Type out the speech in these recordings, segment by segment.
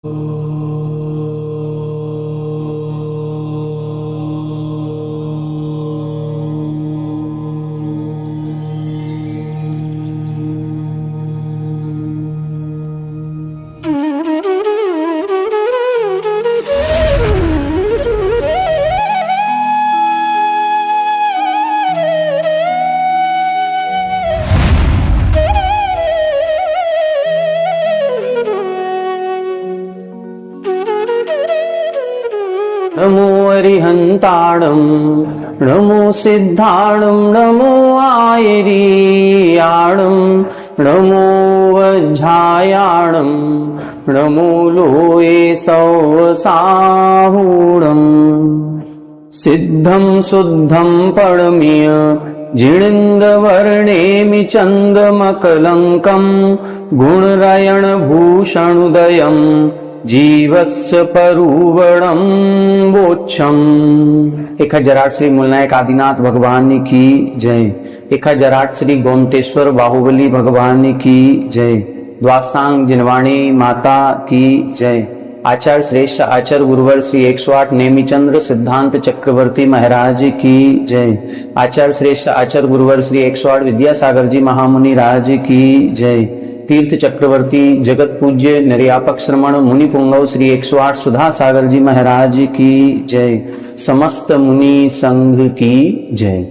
नमो अरिहंताणं नमो सिद्धाणं नमो आयरीयाणं नमो वज्झायाणं नमो लोये सौसाहूणं सिद्धं शुद्धं परमीय जिणिन्दवर्णेमि चन्दमकलङ्कं गुणरयणभूषणुदयं जीवस्य परुवणं वोच्छम्। 1008 श्री मूलनायक आदिनाथ भगवान की जय। 1008 श्री गोमटेश्वर बाहुबली भगवान की जय। द्वासांग जिनवाणी माता की जय। आचार्य श्रेष्ठ आचार्य गुरुवर श्री 108 नेमिचंद्र सिद्धांत चक्रवर्ती महाराज की जय। आचार्य श्रेष्ठ आचार्य गुरुवर श्री 108 विद्यासागर जी महामुनि राज की जय। तीर्थ चक्रवर्ती जगत पूज्य निर्यापक श्रमण मुनि पुंगव श्री 108 सुधा सागर जी महाराज की जय। समस्त मुनि संघ की जय।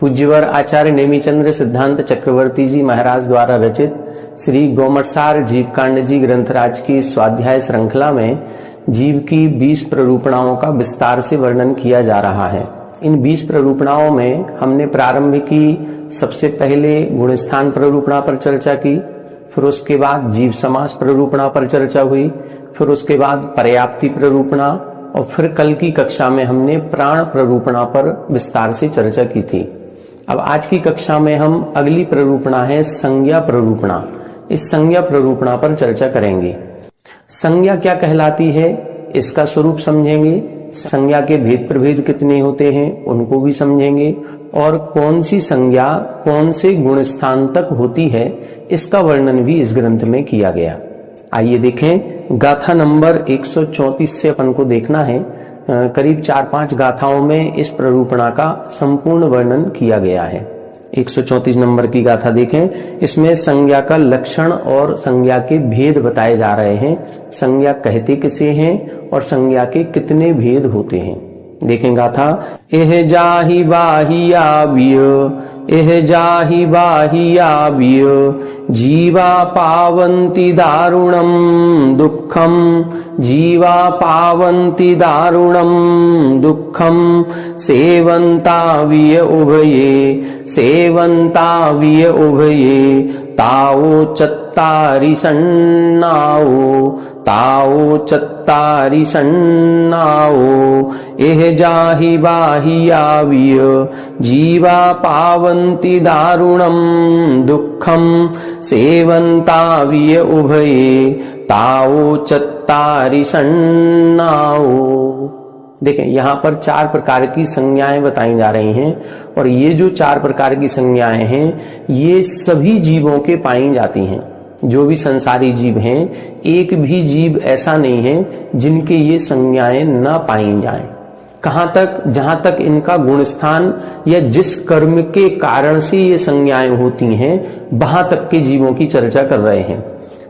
पूज्यवर आचार्य नेमिचंद्र सिद्धांत चक्रवर्ती जी महाराज द्वारा रचित श्री गोमटसार जीवकांड जी ग्रंथराज की स्वाध्याय श्रृंखला में जीव की 20 प्ररूपणाओं का विस्तार से वर्णन किया जा रहा है। इन 20 प्ररूपणाओं में हमने प्रारंभ की सबसे पहले गुणस्थान प्ररूपणा पर चर्चा की, फिर उसके बाद जीव समास प्ररूपणा पर चर्चा हुई, फिर उसके बाद पर्याप्ति प्ररूपणा और फिर कल की कक्षा में हमने प्राण प्ररूपणा पर विस्तार से चर्चा की थी। अब आज की कक्षा में हम अगली प्ररूपणा है संज्ञा प्ररूपणा। इस संज्ञा प्ररूपणा पर चर्चा करेंगे। संज्ञा क्या कहलाती है इसका स्वरूप समझेंगे, संज्ञा के भेद प्रभेद कितने होते हैं उनको भी समझेंगे, और कौन सी संज्ञा कौन से गुणस्थान तक होती है इसका वर्णन भी इस ग्रंथ में किया गया। आइए देखें, गाथा नंबर 134 से अपन को देखना है। करीब 4-5 गाथाओं में इस प्ररूपणा का संपूर्ण वर्णन किया गया है। 134 नंबर की गाथा देखें। इसमें संज्ञा का लक्षण और संज्ञा के भेद बताए जा रहे हैं। संज्ञा कहते किसे हैं और संज्ञा के कितने भेद होते हैं। देखें गाथा। एह जाहि बाहिया बिय, एह जाहि बाहिया बिय, जीवा पावन्ति दारुणं दुःखं, जीवा पावन्ति दारुणं दुःखं, सेवन्ताविय उभये, सेवन्ताविय उभये, ताओ चत्तारि सन्नाओ, ताओ चत्तारि सन्नाओ, एह जाहि बाहिया विय, जीवा पावन्ति दारुणं दुःखं, सेवन्ताविय उभये, ताओ चत्तारि सन्नाओ। देखें, यहाँ पर 4 प्रकार की संज्ञाएं बताई जा रही हैं, और ये जो 4 प्रकार की संज्ञाएं हैं ये सभी जीवों के पाई जाती हैं। जो भी संसारी जीव हैं, एक भी जीव ऐसा नहीं है जिनके ये संज्ञाएं न पाई जाएं। कहां तक? जहां तक इनका गुणस्थान या जिस कर्म के कारण से ये संज्ञाएं होती हैं वहां तक के जीवों की चर्चा कर रहे हैं,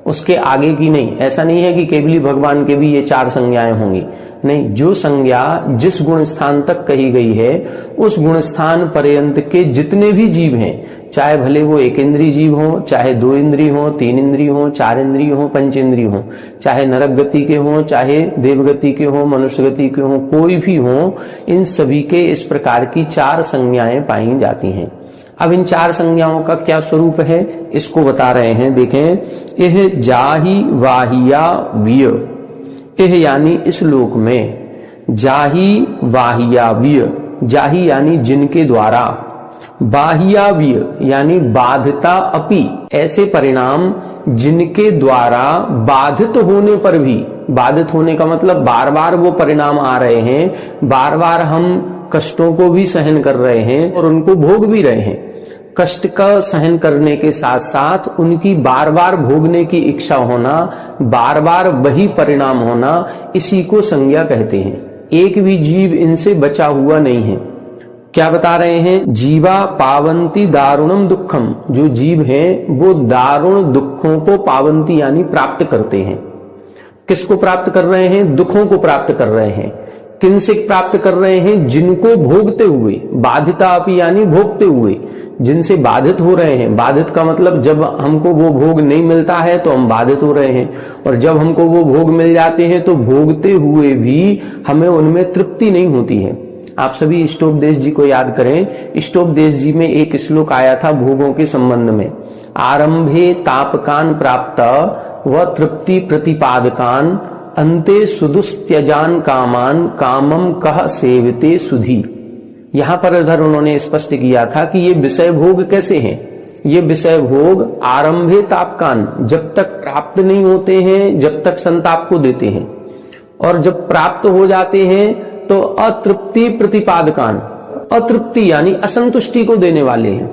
उसके आगे की नहीं। ऐसा नहीं है कि केवली भगवान के भी ये 4 संज्ञाएं होंगी, नहीं। जो संज्ञा जिस गुण स्थान तक कही गई है उस गुण स्थान पर्यंत के जितने भी जीव हैं, चाहे भले वो 1 इंद्रिय जीव हो, चाहे 2 इंद्रिय हो, 3 इंद्रिय हो, 4 इंद्रिय हो, 5 इंद्रिय हो, चाहे नरक गति के हो, चाहे देवगति के हो, मनुष्य गति के हो, कोई भी हो, इन सभी के इस प्रकार की 4 संज्ञाएं पाई जाती हैं। अब इन 4 संज्ञाओं का क्या स्वरूप है इसको बता रहे हैं। देखें, एह जाहि वाहिया विय, एह यानी इस लोक में, जाहि वाहिया विय, जाहि यानी जिनके द्वारा, बाह्याव्य यानी बाधता अपि, ऐसे परिणाम जिनके द्वारा बाधित होने पर भी, बाधित होने का मतलब बार बार वो परिणाम आ रहे हैं, बार बार हम कष्टों को भी सहन कर रहे हैं और उनको भोग भी रहे हैं, कष्ट का सहन करने के साथ साथ उनकी बार बार भोगने की इच्छा होना, बार बार वही परिणाम होना, इसी को संज्ञा कहते हैं। एक भी जीव इनसे बचा हुआ नहीं है। क्या बता रहे हैं? जीवा पावंती दारुणम दुखम। जो जीव हैं वो दारुण दुखों को पावंती यानी प्राप्त करते हैं। किसको प्राप्त कर रहे हैं? दुखों को प्राप्त कर रहे हैं। किनसे प्राप्त कर रहे हैं? जिनको भोगते हुए, बाधिता अपि यानी भोगते हुए, जिनसे बाधित हो रहे हैं। बाधित का मतलब जब हमको वो भोग नहीं मिलता है तो हम बाधित हो रहे हैं, और जब हमको वो भोग मिल जाते हैं तो भोगते हुए भी हमें उनमें तृप्ति नहीं होती है। आप सभी इष्टोपदेश जी को याद करें। इष्टोपदेश जी में एक श्लोक आया था भोगों के संबंध में। आरंभे तापकान प्राप्त व तृप्ति प्रतिपादकान अंते सुदुस्त्यजान कामान कामम कह सेवते सुधी। यहां पर इधर उन्होंने स्पष्ट किया था कि ये विषय भोग कैसे हैं। ये विषय भोग आरंभे तापकान, जब तक प्राप्त नहीं होते हैं जब तक संताप को देते हैं, और जब प्राप्त हो जाते हैं तो अतृप्ति प्रतिपादकान, अतृप्ति यानी असंतुष्टि को देने वाले हैं,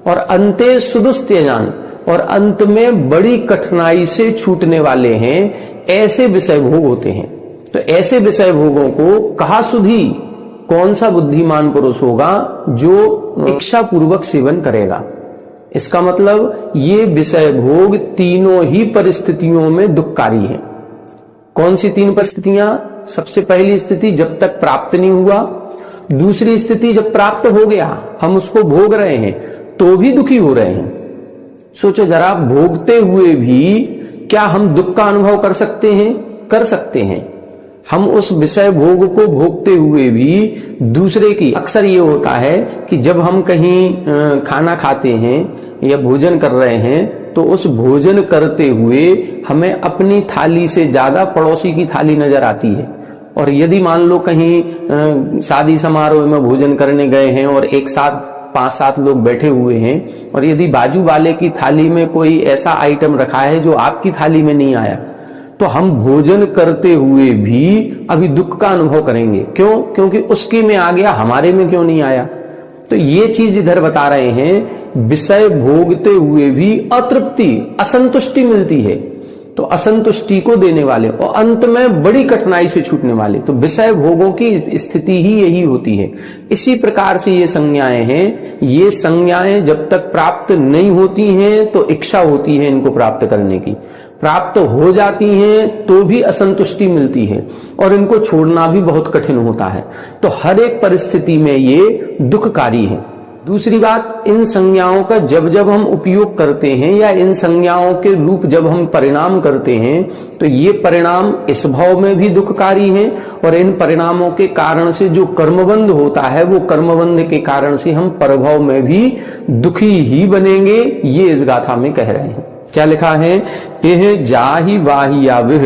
और अंते सुदुस्त्यजान, और अंत में बड़ी कठिनाई से छूटने वाले हैं। ऐसे विषय भोग होते हैं। तो ऐसे विषय भोगों को कहा सुधी, कौन सा बुद्धिमान पुरुष होगा जो इच्छा पूर्वक सेवन करेगा। इसका मतलब ये विषय भोग तीनों ही परिस्थितियों में दुखकारी है। कौन सी तीन परिस्थितियां? सबसे पहली स्थिति जब तक प्राप्त नहीं हुआ, दूसरी स्थिति जब प्राप्त हो गया हम उसको भोग रहे हैं तो भी दुखी हो रहे हैं। सोचो जरा, भोगते हुए भी क्या हम दुख का अनुभव कर सकते हैं? कर सकते हैं। हम उस विषय भोग को भोगते हुए भी दूसरे की, अक्सर ये होता है कि जब हम कहीं खाना खाते हैं या भोजन कर रहे हैं तो उस भोजन करते हुए हमें अपनी थाली से ज्यादा पड़ोसी की थाली नजर आती है। और यदि मान लो कहीं शादी समारोह में भोजन करने गए हैं और एक साथ 5-7 लोग बैठे हुए हैं, और यदि बाजू वाले की थाली में कोई ऐसा आइटम रखा है जो आपकी थाली में नहीं आया, तो हम भोजन करते हुए भी अभी दुख का अनुभव करेंगे। क्यों? क्योंकि उसके में आ गया, हमारे में क्यों नहीं आया। तो ये चीज इधर बता रहे हैं, विषय भोगते हुए भी अतृप्ति, असंतुष्टि मिलती है, तो असंतुष्टि को देने वाले और अंत में बड़ी कठिनाई से छूटने वाले, तो विषय भोगों की स्थिति ही यही होती है। इसी प्रकार से ये संज्ञाएं हैं। ये संज्ञाएं जब तक प्राप्त नहीं होती हैं तो इच्छा होती है इनको प्राप्त करने की, प्राप्त हो जाती हैं तो भी असंतुष्टि मिलती है, और इनको छोड़ना भी बहुत कठिन होता है। तो हर एक परिस्थिति में ये दुखकारी है। दूसरी बात, इन संज्ञाओं का जब जब हम उपयोग करते हैं या इन संज्ञाओं के रूप जब हम परिणाम करते हैं तो ये परिणाम इस भाव में भी दुखकारी हैं, और इन परिणामों के कारण से जो कर्मबंध होता है वो कर्मबंध के कारण से हम परभाव में भी दुखी ही बनेंगे। ये इस गाथा में कह रहे हैं। क्या लिखा है? एह जाहि वाहि याविह।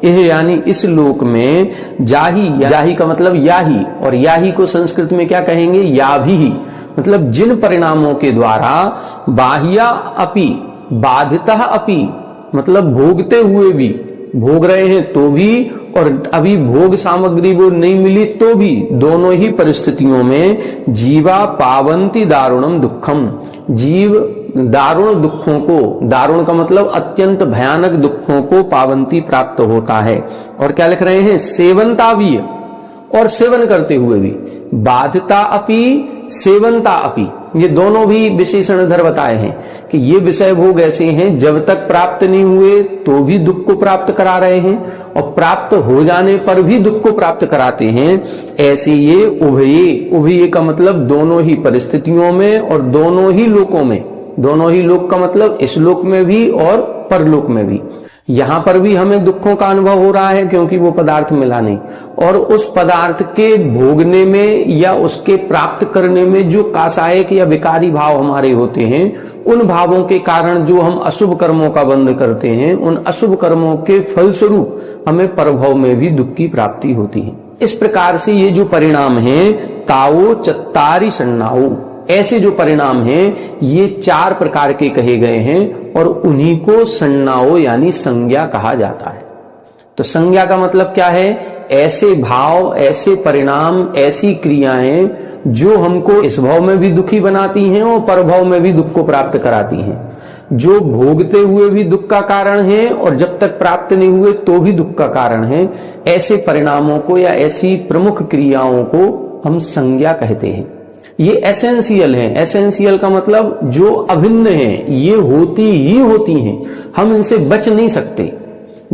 एह यानी इस लोक में, जाहि, जाहि का मतलब याही, और याही को संस्कृत में क्या कहेंगे? याभिः, मतलब जिन परिणामों के द्वारा बाह्या अपि, बाधिता अपि, मतलब भोगते हुए भी, भोग रहे हैं तो भी, और अभी भोग सामग्री वो नहीं मिली तो भी, दोनों ही परिस्थितियों में जीवा पावंती दारुणम दुखम, जीव दारुण दुखों को, दारुण का मतलब अत्यंत भयानक दुखों को पावंती प्राप्त होता है। और क्या लिख रहे हैं? सेवनता भी, और सेवन करते हुए भी, बाधिता अपि सेवनता अपि, ये दोनों भी विशेषण इधर बताए हैं कि ये विषय भोग ऐसे हैं जब तक प्राप्त नहीं हुए तो भी दुख को प्राप्त करा रहे हैं, और प्राप्त हो जाने पर भी दुख को प्राप्त कराते हैं। ऐसे ये उभये, उभये का मतलब दोनों ही परिस्थितियों में और दोनों ही लोकों में, दोनों ही लोक का मतलब इस लोक में भी और परलोक में भी। यहां पर भी हमें दुखों का अनुभव हो रहा है क्योंकि वो पदार्थ मिला नहीं, और उस पदार्थ के भोगने में या उसके प्राप्त करने में जो कासायक या विकारी भाव हमारे होते हैं, उन भावों के कारण जो हम अशुभ कर्मों का बंध करते हैं, उन अशुभ कर्मों के फलस्वरूप हमें परभव में भी दुख की प्राप्ति होती है। इस प्रकार से ये जो परिणाम है, ताओ चत्तारि सन्नाओ, ऐसे जो परिणाम हैं ये 4 प्रकार के कहे गए हैं, और उन्हीं को सन्नाओ यानी संज्ञा कहा जाता है। तो संज्ञा का मतलब क्या है? ऐसे भाव, ऐसे परिणाम, ऐसी क्रियाएं जो हमको इस भाव में भी दुखी बनाती हैं और परभाव में भी दुख को प्राप्त कराती हैं, जो भोगते हुए भी दुख का कारण है और जब तक प्राप्त नहीं हुए तो भी दुख का कारण है, ऐसे परिणामों को या ऐसी प्रमुख क्रियाओं को हम संज्ञा कहते हैं। ये एसेंशियल है। एसेंशियल का मतलब जो अभिन्न है, ये होती ही होती हैं, हम इनसे बच नहीं सकते।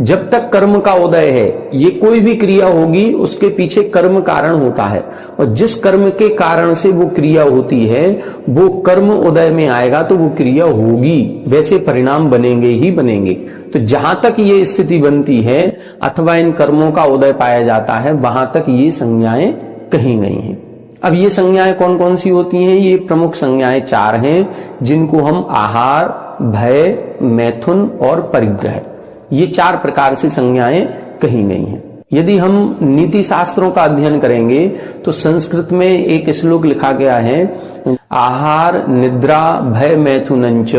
जब तक कर्म का उदय है, ये कोई भी क्रिया होगी उसके पीछे कर्म कारण होता है, और जिस कर्म के कारण से वो क्रिया होती है वो कर्म उदय में आएगा तो वो क्रिया होगी, वैसे परिणाम बनेंगे ही बनेंगे। तो जहां तक ये स्थिति बनती है अथवा इन कर्मों का उदय पाया जाता है, वहां तक ये संज्ञाएं कही गई हैं। अब ये संज्ञाएं कौन कौन सी होती हैं? ये प्रमुख संज्ञाएं 4 हैं, जिनको हम आहार, भय, मैथुन और परिग्रह, ये 4 प्रकार से संज्ञाएं कही गई हैं। यदि हम नीति शास्त्रों का अध्ययन करेंगे तो संस्कृत में एक श्लोक लिखा गया है, आहार निद्रा भय मैथुनंच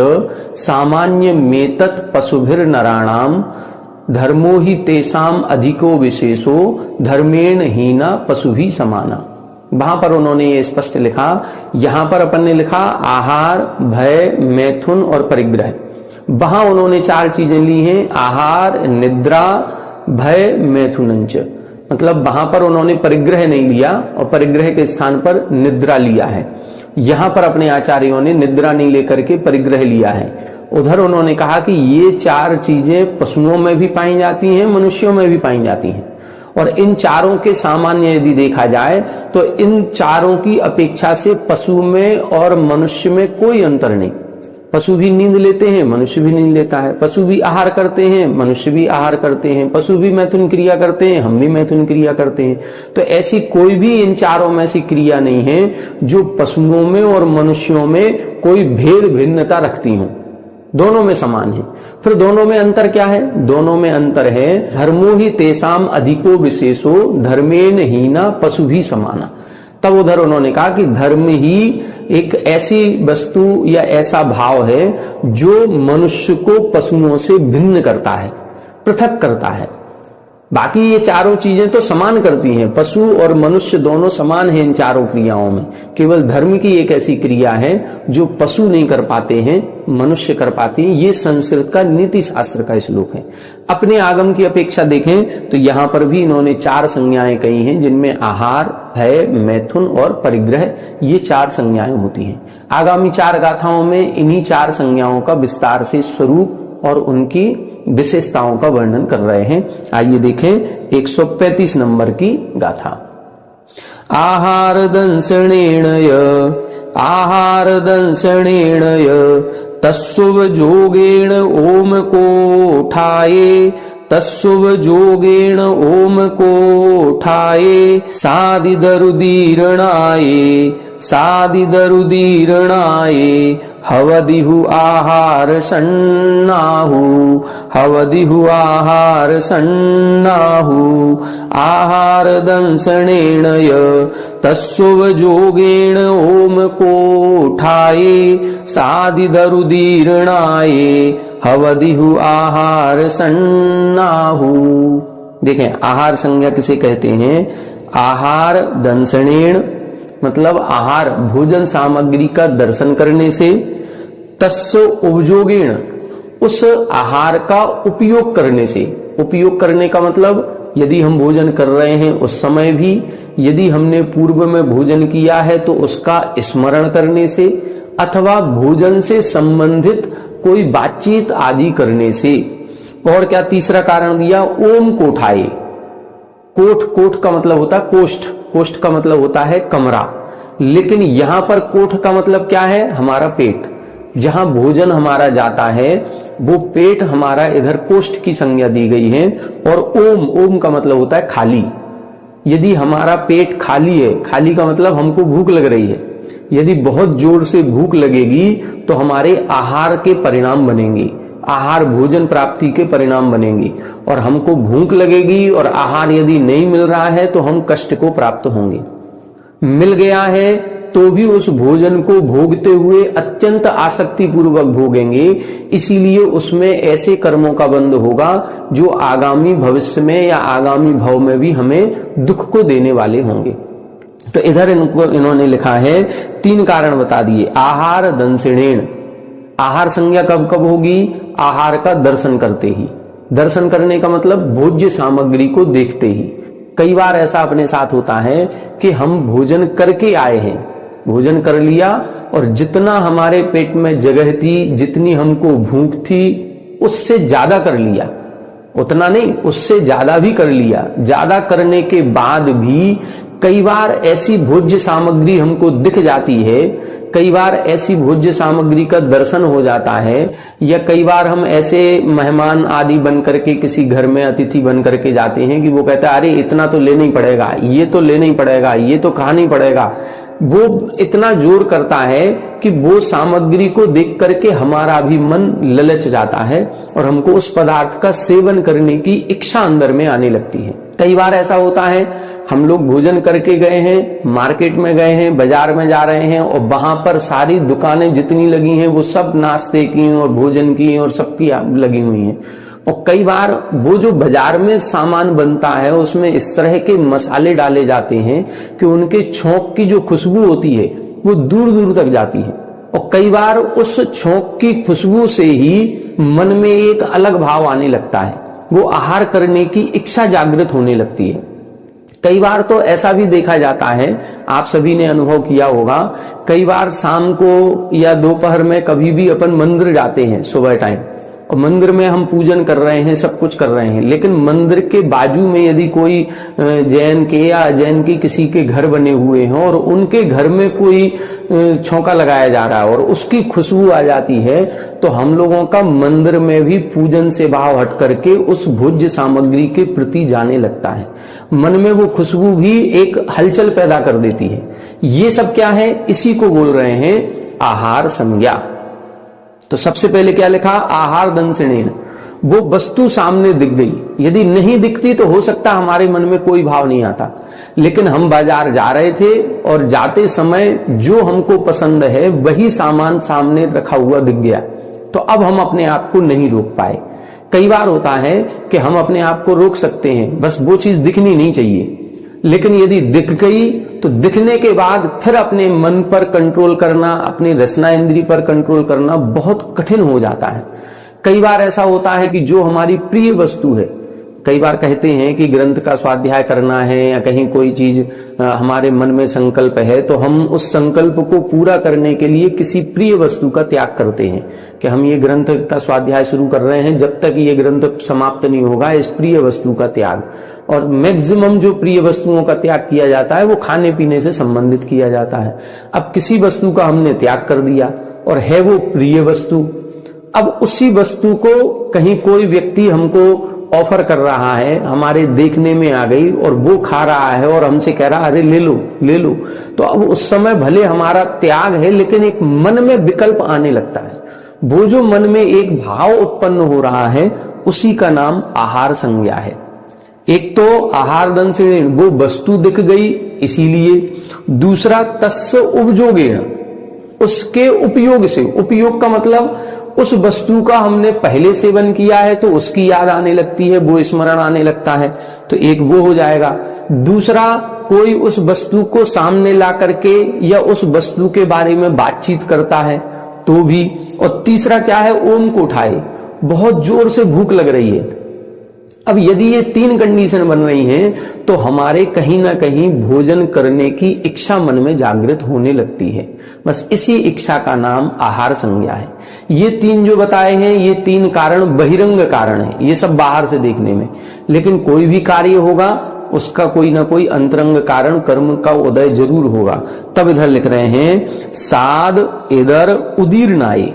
सामान्य मेतत पशुभिर नराणाम धर्मो ही तेसाम अधिको विशेषो धर्मेण हीना पशु भी समाना। वहां पर उन्होंने ये स्पष्ट लिखा, यहां पर अपन ने लिखा आहार, भय, मैथुन और परिग्रह। वहां उन्होंने 4 चीजें ली हैं, आहार, निद्रा, भय, मैथुनंच। मतलब वहां पर उन्होंने परिग्रह नहीं लिया और परिग्रह के स्थान पर निद्रा लिया है। यहां पर अपने आचार्यों ने निद्रा नहीं लेकर के परिग्रह लिया है। उधर उन्होंने कहा कि ये 4 चीजें पशुओं में भी पाई जाती हैं, मनुष्यों में भी पाई जाती हैं, और इन चारों के सामान्य यदि देखा जाए तो इन चारों की अपेक्षा से पशु में और मनुष्य में कोई अंतर नहीं। पशु भी नींद लेते हैं, मनुष्य भी नींद लेता है। पशु भी आहार करते हैं, मनुष्य भी आहार करते हैं। पशु भी मैथुन क्रिया करते हैं, हम भी मैथुन क्रिया करते हैं। तो ऐसी कोई भी इन चारों में ऐसी क्रिया नहीं है जो पशुओं में और मनुष्यों में कोई भेद भिन्नता रखती हो, दोनों में समान है। फिर दोनों में अंतर क्या है? दोनों में अंतर है धर्मो ही तेसाम अधिको विशेषो धर्मेण हीना पशु भी समाना। तब उधर उन्होंने कहा कि धर्म ही एक ऐसी वस्तु या ऐसा भाव है जो मनुष्य को पशुओं से भिन्न करता है, पृथक करता है। बाकी ये चारों चीजें तो समान करती हैं, पशु और मनुष्य दोनों समान हैं इन चारों क्रियाओं में। केवल धर्म की एक ऐसी क्रिया है जो पशु नहीं कर पाते हैं, मनुष्य कर पाते हैं। ये संस्कृत का नीति शास्त्र का श्लोक है। अपने आगम की अपेक्षा देखें तो यहां पर भी इन्होंने 4 संज्ञाएं कही हैं, जिनमें आहार, भय, मैथुन और परिग्रह, ये 4 संज्ञाएं होती हैं। आगामी 4 गाथाओं में इन्हीं 4 संज्ञाओं का विस्तार से स्वरूप और उनकी विशेषताओं का वर्णन कर रहे हैं। आइए देखें 135 नंबर की गाथा। आहार दंसणेन तस्सुव जोगेण ओम कोठाये तस्सुव जोगेण ओम कोठाये सादिदरुदीरणाये हवदिहु आहार सन्नाहु आहार दंसणेन तस्सुव जोगेण ओम कोठाये सादिदरुदीरणाये हवदिहु आहार सन्नाहु। देखें, आहार संज्ञा किसे कहते हैं? आहार दंसणेन मतलब आहार भोजन सामग्री का दर्शन करने से, तस्य उपयोगेण उस आहार का उपयोग करने से। उपयोग करने का मतलब यदि हम भोजन कर रहे हैं उस समय भी, यदि हमने पूर्व में भोजन किया है तो उसका स्मरण करने से, अथवा भोजन से संबंधित कोई बातचीत आदि करने से। और क्या तीसरा कारण दिया? ओम कोठाये। कोठ का मतलब होता है कोष्ठ, कोष्ठ का मतलब होता है कमरा, लेकिन यहां पर कोठ का मतलब क्या है? हमारा पेट। जहां भोजन हमारा जाता है वो पेट हमारा इधर कोष्ठ की संज्ञा दी गई है। और ओम का मतलब होता है खाली। यदि हमारा पेट खाली है, खाली का मतलब हमको भूख लग रही है, यदि बहुत जोर से भूख लगेगी तो हमारे आहार के परिणाम बनेंगे, आहार भोजन प्राप्ति के परिणाम बनेंगे, और हमको भूख लगेगी और आहार यदि नहीं मिल रहा है तो हम कष्ट को प्राप्त होंगे। मिल गया है तो भी उस भोजन को भोगते हुए अत्यंत आसक्ति पूर्वक भोगेंगे, इसीलिए उसमें ऐसे कर्मों का बंध होगा जो आगामी भविष्य में या आगामी भव में भी हमें दुख को देने वाले होंगे। तो इधर इन्होंने लिखा है 3 कारण बता दिए। आहार दंसिणेन, आहार संज्ञा कब कब होगी? आहार का दर्शन करते ही। दर्शन करने का मतलब भोज्य सामग्री को देखते ही। कई बार ऐसा अपने साथ होता है कि हम भोजन करके आए हैं, भोजन कर लिया और जितना हमारे पेट में जगह थी, जितनी हमको भूख थी, उससे ज्यादा कर लिया। उतना नहीं, उससे ज्यादा भी कर लिया। ज्यादा करने के बाद भी कई बार ऐसी भोज्य सामग्री हमको दिख जाती है, कई बार ऐसी भोज्य सामग्री का दर्शन हो जाता है, या कई बार हम ऐसे मेहमान आदि बन करके किसी घर में अतिथि बन करके जाते हैं कि वो कहता है अरे इतना तो लेना ही पड़ेगा, ये तो लेना ही पड़ेगा, ये तो खाना ही पड़ेगा। वो इतना जोर करता है कि वो सामग्री को देख करके हमारा भी मन ललच जाता है और हमको उस पदार्थ का सेवन करने की इच्छा अंदर में आने लगती है। कई बार ऐसा होता है, हम लोग भोजन करके गए हैं, मार्केट में गए हैं, बाजार में जा रहे हैं और वहां पर सारी दुकानें जितनी लगी हैं वो सब नाश्ते की और भोजन की और सबकी लगी हुई हैं। और कई बार वो जो बाजार में सामान बनता है उसमें इस तरह के मसाले डाले जाते हैं कि उनके छौंक की जो खुशबू होती है वो दूर दूर तक जाती है। और कई बार उस छौंक की खुशबू से ही मन में एक अलग भाव आने लगता है, वो आहार करने की इच्छा जागृत होने लगती है। कई बार तो ऐसा भी देखा जाता है, आप सभी ने अनुभव किया होगा, कई बार शाम को या दोपहर में कभी भी अपन मंदिर जाते हैं सुबह टाइम, और मंदिर में हम पूजन कर रहे हैं, सब कुछ कर रहे हैं, लेकिन मंदिर के बाजू में यदि कोई जैन के या अजैन के किसी के घर बने हुए हैं और उनके घर में कोई छौंका लगाया जा रहा है और उसकी खुशबू आ जाती है, तो हम लोगों का मंदिर में भी पूजन से भाव हट करके उस भोज्य सामग्री के प्रति जाने लगता है। मन में वो खुशबू भी एक हलचल पैदा कर देती है। ये सब क्या है? इसी को बोल रहे हैं आहार संज्ञा। तो सबसे पहले क्या लिखा? आहार दंसिणेन, वो वस्तु सामने दिख गई। यदि नहीं दिखती तो हो सकता हमारे मन में कोई भाव नहीं आता, लेकिन हम बाजार जा रहे थे और जाते समय जो हमको पसंद है वही सामान सामने रखा हुआ दिख गया, तो अब हम अपने आप को नहीं रोक पाए। कई बार होता है कि हम अपने आप को रोक सकते हैं, बस वो चीज दिखनी नहीं चाहिए, लेकिन यदि दिख गई तो दिखने के बाद फिर अपने मन पर कंट्रोल करना, अपने रसना इंद्री पर कंट्रोल करना बहुत कठिन हो जाता है। कई बार ऐसा होता है कि जो हमारी प्रिय वस्तु है, कई बार कहते हैं कि ग्रंथ का स्वाध्याय करना है या कहीं कोई चीज हमारे मन में संकल्प है, तो हम उस संकल्प को पूरा करने के लिए किसी प्रिय वस्तु का त्याग करते हैं कि हम ये ग्रंथ का स्वाध्याय शुरू कर रहे हैं, जब तक ये ग्रंथ समाप्त नहीं होगा इस प्रिय वस्तु का त्याग। और मैक्सिमम जो प्रिय वस्तुओं का त्याग किया जाता है वो खाने पीने से संबंधित किया जाता है। अब किसी वस्तु का हमने त्याग कर दिया और है वो प्रिय वस्तु, अब उसी वस्तु को कहीं कोई व्यक्ति हमको ऑफर कर रहा है, हमारे देखने में आ गई और वो खा रहा है और हमसे कह रहा अरे ले लो ले लो, तो अब उस समय भले हमारा त्याग है लेकिन एक मन में विकल्प आने लगता है। वो जो मन में एक भाव उत्पन्न हो रहा है उसी का नाम आहार संज्ञा है। एक तो आहार दंसिणेन, वो वस्तु दिख गई इसीलिए। दूसरा तस्य उपयोगेन, उसके उपयोग से। उपयोग का मतलब उस वस्तु का हमने पहले सेवन किया है तो उसकी याद आने लगती है, वो स्मरण आने लगता है, तो एक वो हो जाएगा। दूसरा, कोई उस वस्तु को सामने ला करके या उस वस्तु के बारे में बातचीत करता है तो भी। और तीसरा क्या है? ओम को उठाए, बहुत जोर से भूख लग रही है। अब यदि ये 3 कंडीशन बन रही हैं तो हमारे कहीं ना कहीं भोजन करने की इच्छा मन में जागृत होने लगती है। बस इसी इच्छा का नाम आहार संज्ञा है। ये 3 जो बताए हैं ये 3 कारण बहिरंग कारण है, ये सब बाहर से देखने में, लेकिन कोई भी कार्य होगा उसका कोई ना कोई अंतरंग कारण कर्म का उदय जरूर होगा। तब इधर लिख रहे हैं साद इधर उदीर्णाए,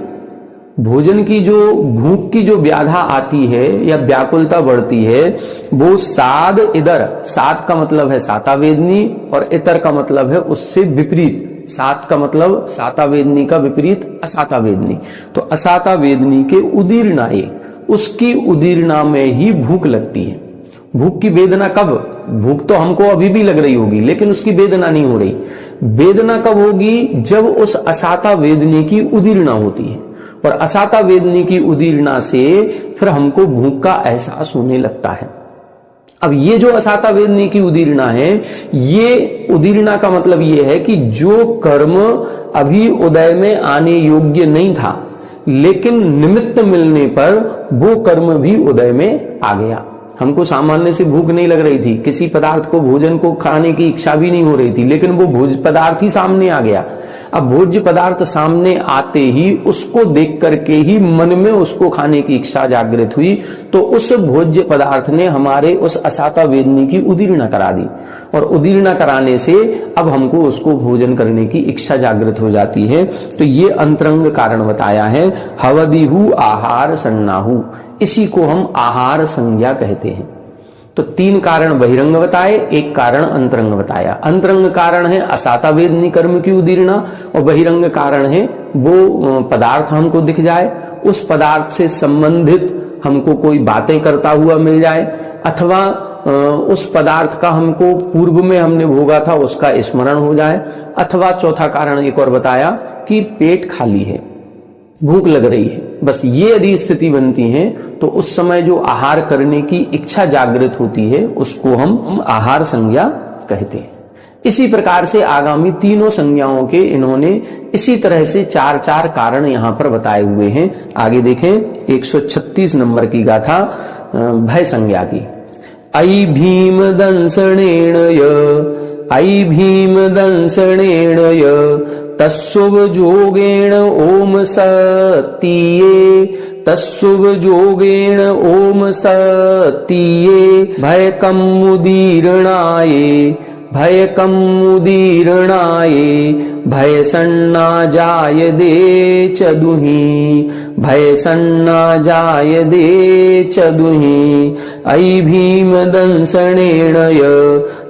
भोजन की जो भूख की जो व्याधा आती है या व्याकुलता बढ़ती है वो साद इधर, सात का मतलब है सातावेदनी और इतर का मतलब है उससे विपरीत। सात का मतलब सातावेदनी का विपरीत असातावेदनी, तो असातावेदनी के उदीर्णाए, उसकी उदीर्णा में ही भूख लगती है। भूख की वेदना कब? भूख तो हमको अभी भी लग रही होगी, लेकिन उसकी वेदना नहीं हो रही। वेदना कब होगी? जब उस असाता वेदनी की उदीर्णा होती है, और असाता वेदनी की उदीर्णा से फिर हमको भूख का एहसास होने लगता है। अब ये जो असाता वेदनी की उदीर्णा है, ये उदीर्णा का मतलब ये है कि जो कर्म अभी उदय में आने योग्य नहीं था, लेकिन निमित्त मिलने पर वो कर्म भी उदय में आ गया। हमको सामान्य से भूख नहीं लग रही थी, किसी पदार्थ को, भोजन को खाने की इच्छा भी नहीं हो रही थी, लेकिन वो भोज्य पदार्थ ही सामने आ गया। अब भोज्य पदार्थ सामने आते ही उसको देख करके ही मन में उसको खाने की इच्छा जागृत हुई, तो उस भोज्य पदार्थ ने हमारे उस असाता वेदनी की उदीर्णा करा दी, और उदीर्णा कराने से अब हमको उसको भोजन करने की इच्छा जागृत हो जाती है। तो ये अंतरंग कारण बताया है। हवदिहु आहार सन्नाहु, इसी को हम आहार संज्ञा कहते हैं। तो 3 कारण बहिरंग बताए, 1 कारण अंतरंग बताया। अंतरंग कारण है असाता वेदनी कर्म की उदीर्णा, और बहिरंग कारण है वो पदार्थ हमको दिख जाए, उस पदार्थ से संबंधित हमको कोई बातें करता हुआ मिल जाए, अथवा उस पदार्थ का हमको पूर्व में हमने भोगा था उसका स्मरण हो जाए, अथवा चौथा कारण एक और बताया कि पेट खाली है, भूख लग रही है। बस ये यदि स्थिति बनती है तो उस समय जो आहार करने की इच्छा जागृत होती है उसको हम आहार संज्ञा कहते हैं। इसी प्रकार से आगामी तीनों संज्ञाओं के इन्होंने इसी तरह से 4-4 कारण यहां पर बताए हुए हैं। आगे देखें 136 नंबर की गाथा भय संज्ञा की। ऐ भीम दंसनेण तस्सुभ जोगेण ओम सतीये, तस्सुभ जोगेण ओम सतीये, भयकम मुदीरणाये, भयकम मुदीरणाये, भय सन्ना जाय दे चदुहि, भय सन्ना जाय दे चदुहि। ऐ भीम दंसनेण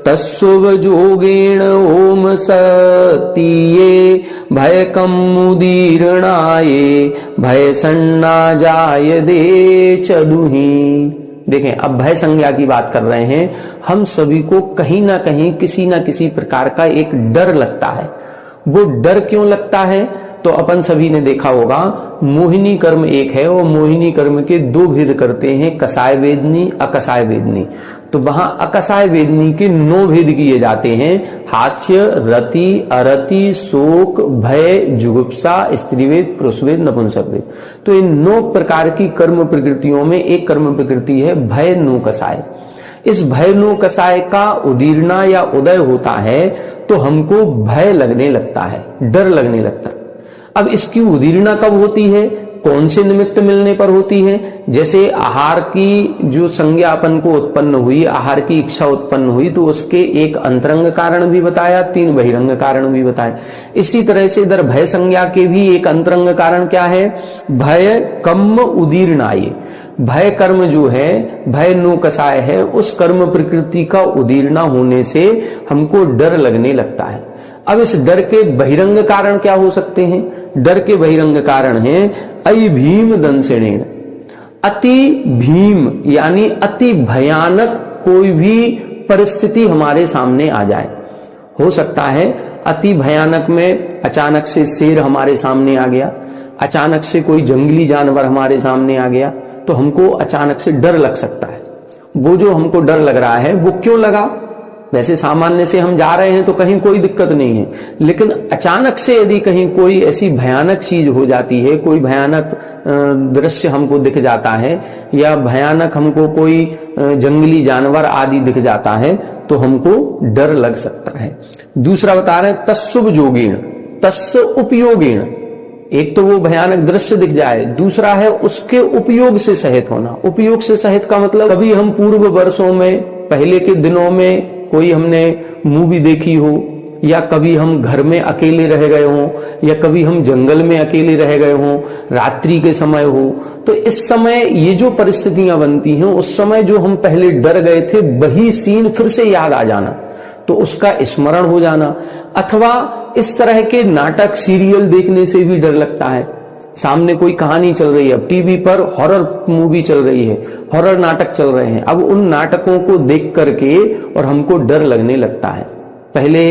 तस्सुभ जोगेण ओम सतीये, भयकम मुदीरणाये, भय सन्ना जाय दे चदुहि। देखें, अब भय संज्ञा की बात कर रहे हैं। हम सभी को कहीं ना कहीं किसी ना किसी प्रकार का एक डर लगता है। वो डर क्यों लगता है? तो अपन सभी ने देखा होगा, मोहिनी कर्म एक है, वो मोहिनी कर्म के 2 भेद करते हैं, कसाय वेदनी, अकसाय वेदनी। तो वहां अकसाय वेदनी के 9 भेद किए जाते हैं। हास्य, रति, अरति, शोक, भय, जुगुप्सा, स्त्रीवेद, पुरुषवेद, नपुंसकवेद। तो इन 9 प्रकार की कर्म प्रकृतियों में एक कर्म प्रकृति है भय नो कसाय। इस भय नो कसाय का उदीर्णा या उदय होता है तो हमको भय लगने लगता है, डर लगने लगता है। अब इसकी उदीर्णा कब होती है? कौन से निमित्त मिलने पर होती है? जैसे आहार की जो संज्ञा अपन को उत्पन्न हुई, आहार की इच्छा उत्पन्न हुई, तो उसके एक अंतरंग कारण भी बताया, 3 बहिरंग कारण भी बताए। इसी तरह से इधर भय संज्ञा के भी एक अंतरंग कारण क्या है? भय कम उदीर्णाय। भय कर्म जो है, भय नो कसाय है, उस कर्म प्रकृति का उदीर्णा होने से हमको डर लगने लगता है। अब इस डर के बहिरंग कारण क्या हो सकते हैं? डर के बहिरंग कारण हैं ऐ भीम दंसनेण, अति भीम यानी अति भयानक कोई भी परिस्थिति हमारे सामने आ जाए। हो सकता है अति भयानक में अचानक से शेर हमारे सामने आ गया, अचानक से कोई जंगली जानवर हमारे सामने आ गया, तो हमको अचानक से डर लग सकता है। वो जो हमको डर लग रहा है वो क्यों लगा? वैसे सामान्य से हम जा रहे हैं तो कहीं कोई दिक्कत नहीं है, लेकिन अचानक से यदि कहीं कोई ऐसी भयानक चीज हो जाती है, कोई भयानक दृश्य हमको दिख जाता है, या भयानक हमको कोई जंगली जानवर आदि दिख जाता है, तो हमको डर लग सकता है। दूसरा बता रहे हैं तस्सुभ जोगेण, तस् उपयोगेण। एक तो वो भयानक दृश्य दिख जाए, दूसरा है उसके उपयोग से सहित होना। उपयोग से सहित का मतलब कभी हम पूर्व वर्षों में, पहले के दिनों में कोई हमने मूवी देखी हो, या कभी हम घर में अकेले रह गए हों, या कभी हम जंगल में अकेले रह गए हों, रात्रि के समय हो, तो इस समय ये जो परिस्थितियां बनती हैं, उस समय जो हम पहले डर गए थे वही सीन फिर से याद आ जाना, तो उसका स्मरण हो जाना। अथवा इस तरह के नाटक सीरियल देखने से भी डर लगता है। सामने कोई कहानी चल रही है, अब टीवी पर हॉरर मूवी चल रही है, हॉरर नाटक चल रहे हैं, अब उन नाटकों को देख करके और हमको डर लगने लगता है। पहले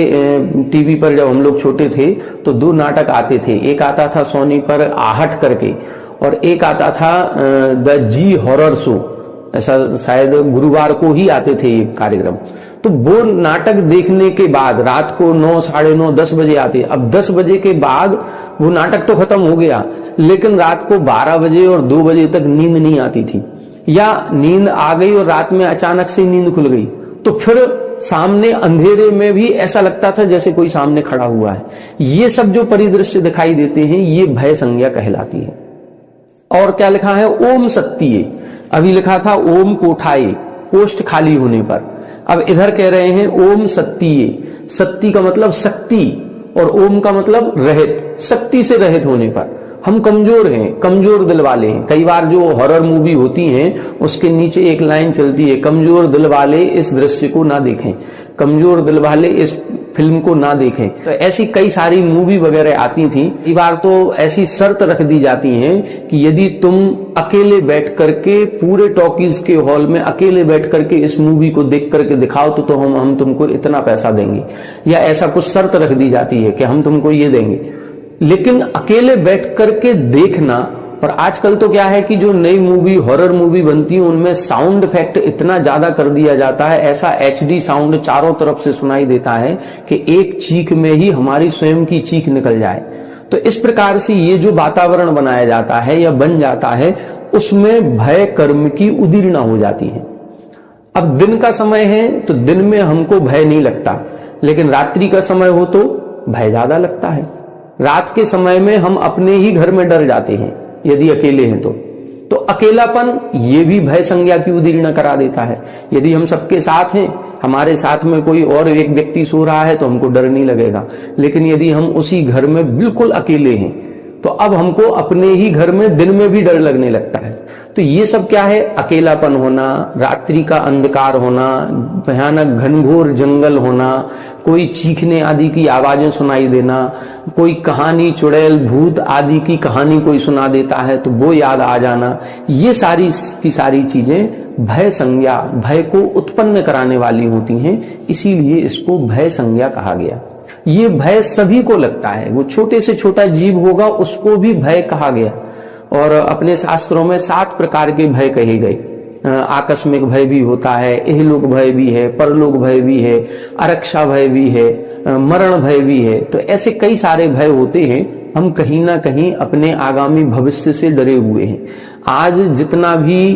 टीवी पर जब हम लोग छोटे थे तो 2 नाटक आते थे, एक आता था सोनी पर आहट करके और एक आता था द जी हॉरर शो, ऐसा शायद गुरुवार को ही आते थे ये कार्यक्रम। तो वो नाटक देखने के बाद रात को 9, साढ़े 9, 10 बजे आते। अब 10 बजे के बाद वो नाटक तो खत्म हो गया, लेकिन रात को 12 बजे और 2 बजे तक नींद नहीं आती थी, या नींद आ गई और रात में अचानक से नींद खुल गई, तो फिर सामने अंधेरे में भी ऐसा लगता था जैसे कोई सामने खड़ा हुआ है। ये सब जो परिदृश्य दिखाई देते हैं ये भय संज्ञा कहलाती है। और क्या लिखा है, ओम सत्तिये, अभी लिखा था ओम कोठाये, कोष्ठ खाली होने पर, अब इधर कह रहे हैं ओम सत्तिये। सत्ती का मतलब शक्ति और ओम का मतलब रहित, शक्ति से रहित होने पर। हम कमजोर हैं, कमजोर दिल वाले हैं। कई बार जो हॉरर मूवी होती हैं उसके नीचे एक लाइन चलती है, कमजोर दिल वाले इस दृश्य को ना देखें, कमजोर दिल वाले इस फिल्म को ना देखें। तो ऐसी कई सारी मूवी वगैरह आती थी। कई बार तो ऐसी शर्त रख दी जाती है कि यदि तुम अकेले बैठ करके पूरे टॉकीज के हॉल में अकेले बैठ करके इस मूवी को देख करके दिखाओ तो हम तुमको इतना पैसा देंगे, या ऐसा कुछ शर्त रख दी जाती है कि हम तुमको ये देंगे। लेकिन अकेले बैठ करके देखना, और आजकल तो क्या है कि जो नई मूवी हॉरर मूवी बनती है उनमें साउंड इफेक्ट इतना ज्यादा कर दिया जाता है, ऐसा HD साउंड चारों तरफ से सुनाई देता है कि एक चीख में ही हमारी स्वयं की चीख निकल जाए। तो इस प्रकार से ये जो वातावरण बनाया जाता है या बन जाता है उसमें भय कर्म की उदीर्णा हो जाती है। अब दिन का समय है तो दिन में हमको भय नहीं लगता, लेकिन रात्रि का समय हो तो भय ज्यादा लगता है। रात के समय में हम अपने ही घर में डर जाते हैं यदि अकेले हैं तो अकेलापन ये भी भय संज्ञा की उदीर्णा करा देता है। यदि हम सबके साथ हैं, हमारे साथ में कोई और एक व्यक्ति सो रहा है तो हमको डर नहीं लगेगा, लेकिन यदि हम उसी घर में बिल्कुल अकेले हैं तो अब हमको अपने ही घर में दिन में भी डर लगने लगता है। तो ये सब क्या है, अकेलापन होना, रात्रि का अंधकार होना, भयानक घनघोर जंगल होना, कोई चीखने आदि की आवाजें सुनाई देना, कोई कहानी चुड़ैल भूत आदि की कहानी कोई सुना देता है तो वो याद आ जाना, ये सारी की सारी चीजें भय संज्ञा, भय को उत्पन्न कराने वाली होती हैं, इसीलिए इसको भय संज्ञा कहा गया। ये भय सभी को लगता है, वो छोटे से छोटा जीव होगा उसको भी भय कहा गया। और अपने शास्त्रों में 7 प्रकार के भय कहे गए। आकस्मिक भय भी होता है, इहलोक भय भी है, परलोक भय भी है, अरक्षा भय भी है, मरण भय भी है। तो ऐसे कई सारे भय होते हैं। हम कहीं ना कहीं अपने आगामी भविष्य से डरे हुए हैं। आज जितना भी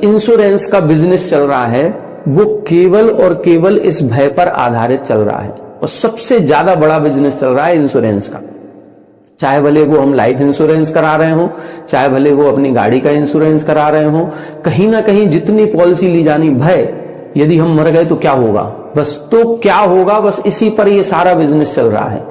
इंश्योरेंस का बिजनेस चल रहा है वो केवल और केवल इस भय पर आधारित चल रहा है, और सबसे ज्यादा बड़ा बिजनेस चल रहा है इंश्योरेंस का। चाहे भले वो हम लाइफ इंश्योरेंस करा रहे हो, चाहे भले वो अपनी गाड़ी का इंश्योरेंस करा रहे हो, कहीं ना कहीं जितनी पॉलिसी ली जानी, भय, यदि हम मर गए तो क्या होगा, बस तो क्या होगा, बस इसी पर ये सारा बिजनेस चल रहा है।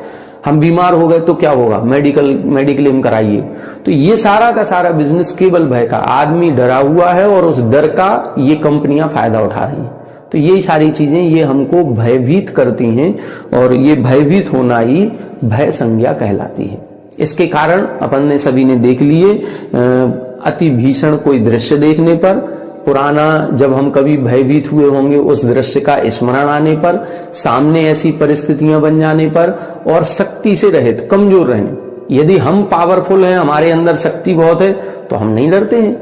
हम बीमार हो गए तो क्या होगा, मेडिक्लेम कराइए। तो ये सारा का सारा बिजनेस केवल भय का, आदमी डरा हुआ है और उस डर का ये कंपनियां फायदा उठा रही हैं। तो यही सारी चीजें ये हमको भयभीत करती हैं, और ये भयभीत होना ही भय संज्ञा कहलाती है। इसके कारण अपन ने सभी ने देख लिए, अति भीषण कोई दृश्य देखने पर, पुराना जब हम कभी भयभीत हुए होंगे उस दृश्य का स्मरण आने पर, सामने ऐसी परिस्थितियां बन जाने पर, और शक्ति से रहित कमजोर रहने। यदि हम पावरफुल हैं, हमारे अंदर शक्ति बहुत है, तो हम नहीं डरते हैं।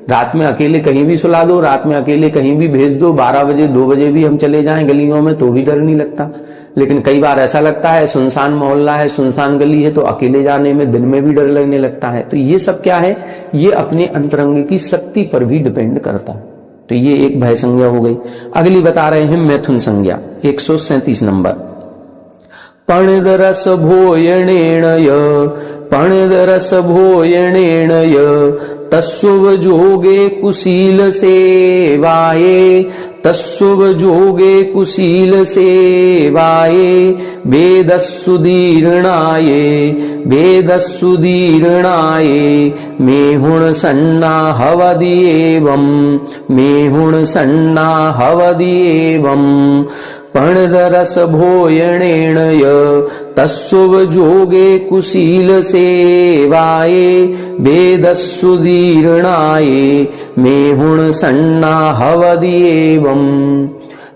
रात में अकेले कहीं भी सुला दो, रात में अकेले कहीं भी भेज दो, 12 बजे 2 बजे भी हम चले जाएं गलियों में तो भी डर नहीं लगता। लेकिन कई बार ऐसा लगता है सुनसान मोहल्ला है, सुनसान गली है, तो अकेले जाने में दिन में भी डर लगने लगता है। तो ये सब क्या है, ये अपने अंतरंग की शक्ति पर भी डिपेंड करता है। तो ये एक भय संज्ञा हो गई। अगली बता रहे हैं मैथुन संज्ञा, 137 नंबर। पणिदरस भोयणेन पणिदरस भोयणेन तस्व जोगे कुशील सेवाये तस्सुभ जोगे कुशील सेवाये वेदस्सुदीर्णाये वेदस्सुदीर्णाये मेहुण सन्नाहवदिएवं मेहुण सन्नाहवदिएवं पणदरस भोयणेन य तस्सुभ जोगे कुशील सेवाये वेदस्सुदीर्णाये मेहुण सन्नाहवदिएवं।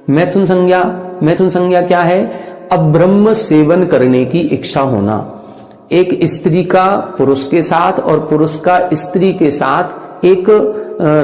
मैथुन संज्ञा क्या है? अब्रह्म सेवन करने की इच्छा होना। एक स्त्री का पुरुष के साथ और पुरुष का स्त्री के साथ एक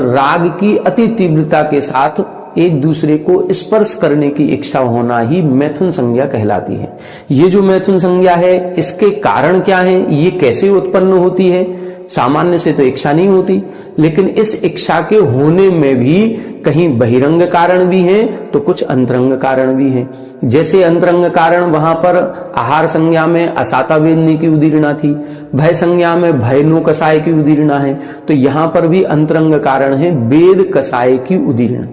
राग की अति तीव्रता के साथ एक दूसरे को स्पर्श करने की इच्छा होना ही मैथुन संज्ञा कहलाती है। ये जो मैथुन संज्ञा है, इसके कारण क्या है, ये कैसे उत्पन्न होती है? सामान्य से तो इच्छा नहीं होती, लेकिन इस इच्छा के होने में भी कहीं बहिरंग कारण भी हैं तो कुछ अंतरंग कारण भी हैं। जैसे अंतरंग कारण वहां पर आहार संज्ञा में असाता वेदनी की उदीर्णा थी, भय संज्ञा में भय नो कसाय की उदीर्णा है, तो यहां पर भी अंतरंग कारण है वेद कसाय की उदीर्णा।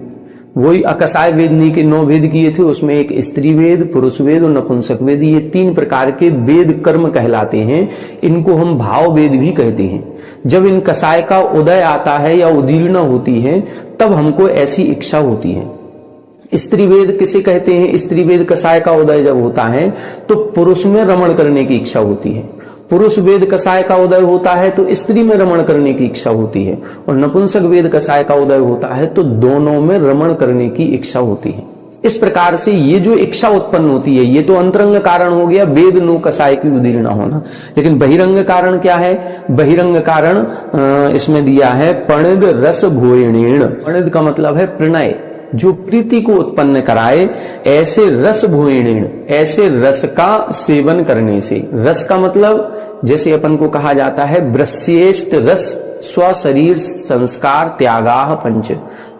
वही अकसाय वेदनी के 9 वेद किए थे, उसमें एक स्त्री वेद, पुरुष वेद और नपुंसक वेद, ये 3 प्रकार के वेद कर्म कहलाते हैं। इनको हम भाव वेद भी कहते हैं। जब इन कसाय का उदय आता है या उदीर्णा होती है, तब हमको ऐसी इच्छा होती है। स्त्री वेद किसे कहते हैं? स्त्री वेद कसाय का उदय जब होता है तो पुरुष में रमण करने की इच्छा होती है। पुरुष वेद कसाय का उदय होता है तो स्त्री में रमण करने की इच्छा होती है, और नपुंसक वेद कसाय का उदय होता है तो दोनों में रमण करने की इच्छा होती है। इस प्रकार से ये जो इच्छा उत्पन्न होती है, ये तो अंतरंग कारण हो गया, वेद नो कसाय की उदीर्णा होना। लेकिन बहिरंग कारण क्या है? बहिरंग कारण इसमें दिया है पणिद रस भोयणेन। पणिद का मतलब है प्रणय, जो प्रीति को उत्पन्न कराए, ऐसे रस भोयणेन, ऐसे रस का सेवन करने से। रस का मतलब जैसे अपन को कहा जाता है ब्रह्येष्ट रस स्वशरीर संस्कार त्यागाह पंच।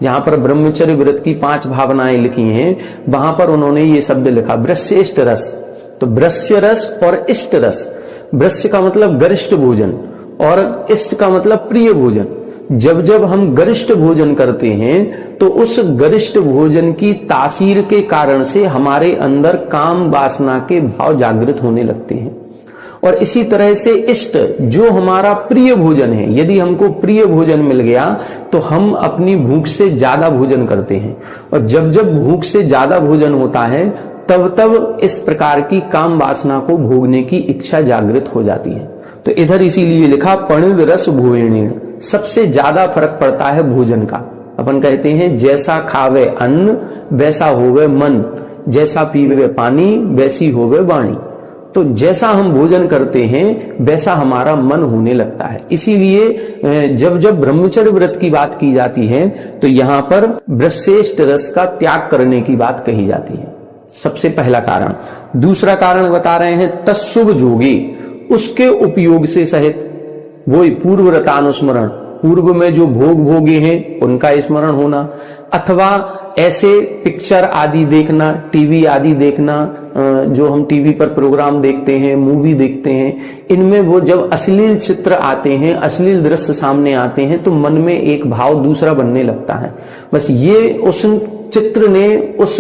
जहां पर ब्रह्मचर्य व्रत की 5 भावनाएं लिखी हैं, वहां पर उन्होंने ये शब्द लिखा ब्रह्येष्ट रस। तो ब्रह्य रस और इष्ट रस, ब्रह्य का मतलब गरिष्ठ भोजन और इष्ट का मतलब प्रिय भोजन। जब जब हम गरिष्ठ भोजन करते हैं तो उस गरिष्ठ भोजन की तासीर के कारण से हमारे अंदर काम वासना के भाव जागृत होने लगते हैं। और इसी तरह से इष्ट, जो हमारा प्रिय भोजन है, यदि हमको प्रिय भोजन मिल गया तो हम अपनी भूख से ज्यादा भोजन करते हैं, और जब जब भूख से ज्यादा भोजन होता है तब तब इस प्रकार की काम वासना को भोगने की इच्छा जागृत हो जाती है। तो इधर इसीलिए लिखा पणिद रस भोयणेन। सबसे ज्यादा फर्क पड़ता है भोजन का। अपन कहते हैं जैसा खावे अन्न वैसा होवे मन, जैसा पीवे पानी वैसी होवे वाणी। तो जैसा हम भोजन करते हैं वैसा हमारा मन होने लगता है। इसीलिए जब जब ब्रह्मचर्य व्रत की बात की जाती है तो यहाँ पर ब्रह्येष्ट रस का त्याग करने की बात कही जाती है। सबसे पहला कारण। दूसरा कारण बता रहे हैं तत्शुभ जोगी, उसके उपयोग से सहित। वही पूर्व रतानुस्मरण, पूर्व में जो भोग भोगे हैं उनका स्मरण होना, अथवा ऐसे पिक्चर आदि देखना, टीवी आदि देखना, जो हम टीवी पर प्रोग्राम देखते हैं, मूवी देखते हैं, इनमें वो जब अश्लील चित्र आते हैं, अश्लील दृश्य सामने आते हैं तो मन में एक भाव दूसरा बनने लगता है। बस ये उस चित्र ने, उस